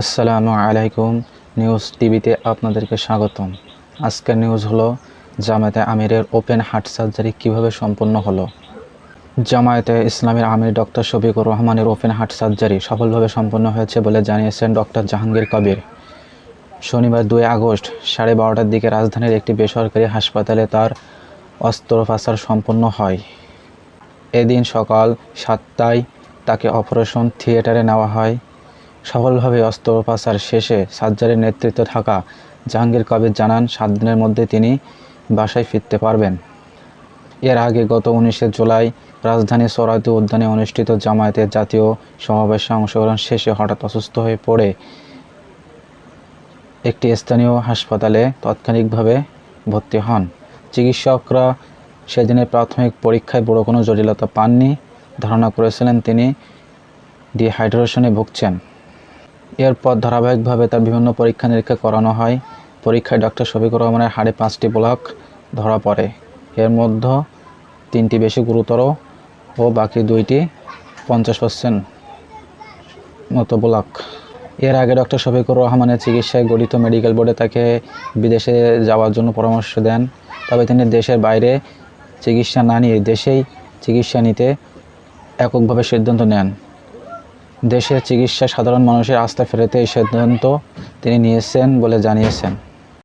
আসসালামু আলাইকুম। নিউজ টিভিতে আপনাদেরকে স্বাগতম। আজকের নিউজ হলো জামায়াতে আমিরের ওপেন হার্ট সার্জারি কিভাবে সম্পন্ন হলো। জামায়াতে ইসলামের আমির ডক্টর শফিকুর রহমানের ওপেন হার্ট সার্জারি সফলভাবে সম্পন্ন হয়েছে বলে জানিয়েছেন ডক্টর জাহাঙ্গীর কবির। শনিবার 2 আগস্ট 12:30টার দিকে রাজধানীর একটি বেসরকারি হাসপাতালে তার অস্ত্রোপচার সম্পন্ন হয়। এদিন সকাল 7টায় তাকে অপারেশন থিয়েটারে নেওয়া হয়। সফলভাবে অস্ত্রোপচার শেষে সার্জারির নেতৃত্বে থাকা জাহাঙ্গীর কবির জানান 7 দিনের মধ্যে তিনি বাসায় ফিরতে পারবেন। এর আগে গত 19 জুলাই রাজধানীর সোহরাওয়ার্দী উদ্যানে অনুষ্ঠিত জামায়াতের জাতীয় সমাবেশে অংশগ্রহণ শেষে হঠাৎ অসুস্থ হয়ে পড়ে একটি স্থানীয় হাসপাতালে তাৎক্ষণিকভাবে ভর্তি হন। চিকিৎসকরা সেদিনের প্রাথমিক পরীক্ষায় বড় কোনো জটিলতা পাননি। ধারণা করেছিলেন তিনি ডিহাইড্রেশনে ভুগছেন। এরপর ধারাবাহিকভাবে তার বিভিন্ন পরীক্ষা নিরীক্ষা করানো হয়। পরীক্ষায় ডক্টর শফিকুর রহমানের হাড়ে 5টি ব্লক ধরা পড়ে। এর মধ্যে 3টি বেশি গুরুতর ও বাকি 2টি 50% মতো ব্লক। এর আগে ডক্টর শফিকুর রহমানের চিকিৎসায় গঠিত মেডিকেল বোর্ডে তাকে বিদেশে যাওয়ার জন্য পরামর্শ দেন। তবে তিনি দেশের বাইরে চিকিৎসা না নিয়ে দেশেই চিকিৎসা নিতে এককভাবে সিদ্ধান্ত নেন। দেশের চিকিৎসায় সাধারণ মানুষের আস্থা ফেরাতে এই সিদ্ধান্ত তিনি নিয়েছেন বলে জানিয়েছেন।